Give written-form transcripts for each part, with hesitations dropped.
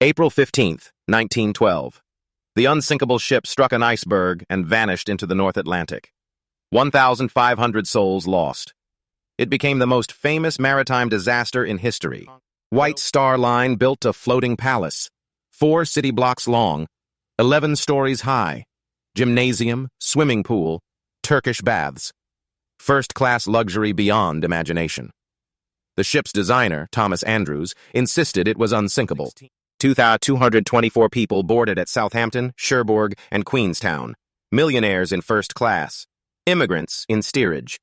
April 15, 1912. The unsinkable ship struck an iceberg and vanished into the North Atlantic. 1,500 souls lost. It became the most famous maritime disaster in history. White Star Line built a floating palace, 4 city blocks long, 11 stories high, gymnasium, swimming pool, Turkish baths. First-class luxury beyond imagination. The ship's designer, Thomas Andrews, insisted it was unsinkable. 2,224 people boarded at Southampton, Cherbourg, and Queenstown. Millionaires in first class. Immigrants in steerage.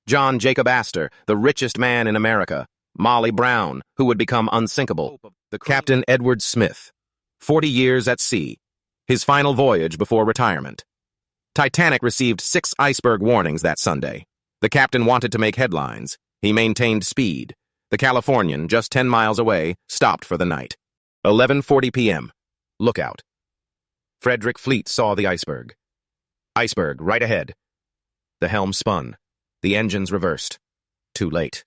John Jacob Astor, the richest man in America. Molly Brown, who would become unsinkable. Captain Edward Smith, 40 years at sea. His final voyage before retirement. Titanic received 6 iceberg warnings that Sunday. The captain wanted to make headlines. He maintained speed. The Californian, just 10 miles away, stopped for the night. 11:40 p.m. Lookout. Frederick Fleet saw the iceberg. Iceberg, right ahead. The helm spun. The engines reversed. Too late.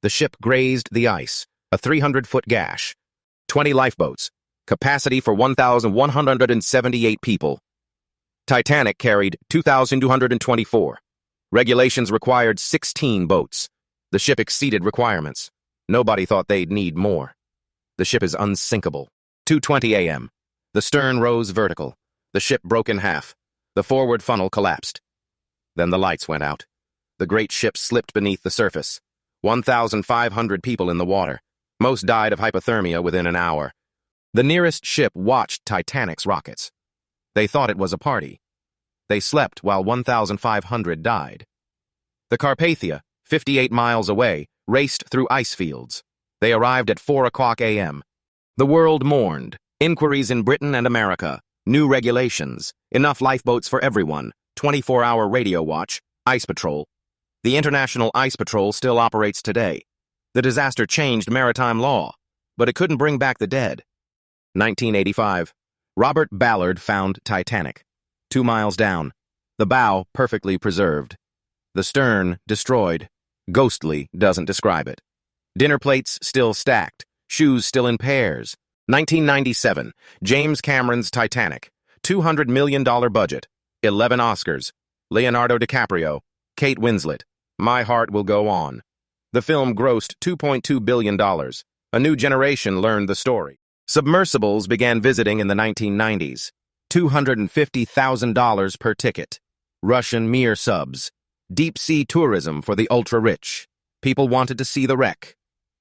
The ship grazed the ice, a 300-foot gash. 20 lifeboats. Capacity for 1,178 people. Titanic carried 2,224. Regulations required 16 boats. The ship exceeded requirements. Nobody thought they'd need more. The ship is unsinkable. 2:20 a.m. The stern rose vertical. The ship broke in half. The forward funnel collapsed. Then the lights went out. The great ship slipped beneath the surface. 1,500 people in the water. Most died of hypothermia within an hour. The nearest ship watched Titanic's rockets. They thought it was a party. They slept while 1,500 died. The Carpathia, 58 miles away, raced through ice fields. They arrived at 4 o'clock a.m. The world mourned. Inquiries in Britain and America. New regulations. Enough lifeboats for everyone. 24-hour radio watch. Ice Patrol. The International Ice Patrol still operates today. The disaster changed maritime law, but it couldn't bring back the dead. 1985. Robert Ballard found Titanic. 2 miles down. The bow perfectly preserved. The stern destroyed. Ghostly doesn't describe it. Dinner plates still stacked. Shoes still in pairs. 1997. James Cameron's Titanic. $200 million budget. 11 Oscars. Leonardo DiCaprio. Kate Winslet. My Heart Will Go On. The film grossed $2.2 billion. A new generation learned the story. Submersibles began visiting in the 1990s. $250,000 per ticket. Russian Mir subs. Deep-sea tourism for the ultra-rich. People wanted to see the wreck.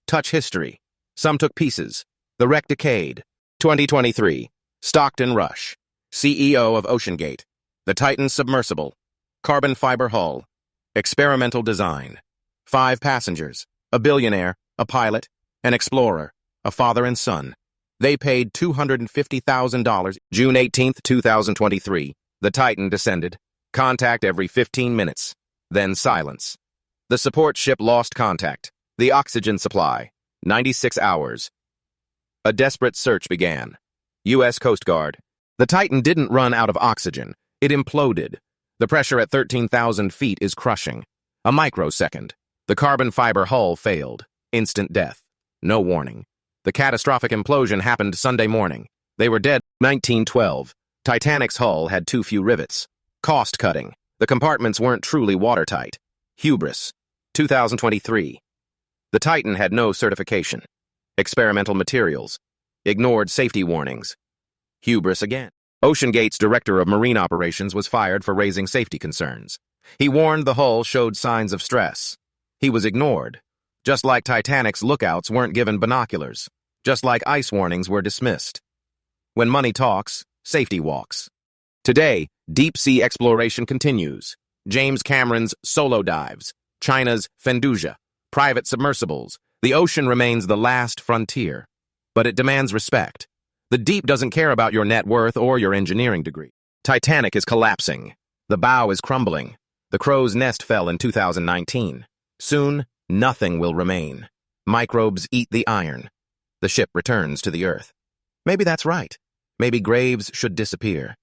Touch history. Some took pieces. The wreck decayed. 2023. Stockton Rush. CEO of OceanGate. The Titan submersible. Carbon fiber hull. Experimental design. 5 passengers. A billionaire. A pilot. An explorer. A father and son. They paid $250,000. June 18, 2023. The Titan descended. Contact every 15 minutes. Then silence. The support ship lost contact. The oxygen supply. 96 hours. A desperate search began. U.S. Coast Guard. The Titan didn't run out of oxygen. It imploded. The pressure at 13,000 feet is crushing. A microsecond. The carbon fiber hull failed. Instant death. No warning. The catastrophic implosion happened Sunday morning. They were dead. 1912. Titanic's hull had too few rivets. Cost cutting. The compartments weren't truly watertight. Hubris. 2023. The Titan had no certification. Experimental materials. Ignored safety warnings. Hubris again. OceanGate's director of marine operations was fired for raising safety concerns. He warned the hull showed signs of stress. He was ignored. Just like Titanic's lookouts weren't given binoculars. Just like ice warnings were dismissed. When money talks, safety walks. Today, deep-sea exploration continues. James Cameron's solo dives. China's Fenduja. Private submersibles. The ocean remains the last frontier. But it demands respect. The deep doesn't care about your net worth or your engineering degree. Titanic is collapsing. The bow is crumbling. The crow's nest fell in 2019. Soon, nothing will remain. Microbes eat the iron. The ship returns to the earth. Maybe that's right. Maybe graves should disappear.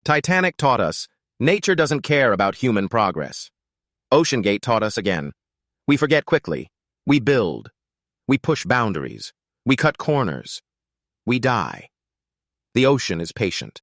Titanic taught us, nature doesn't care about human progress. OceanGate taught us again. We forget quickly. We build. We push boundaries. We cut corners. We die. The ocean is patient.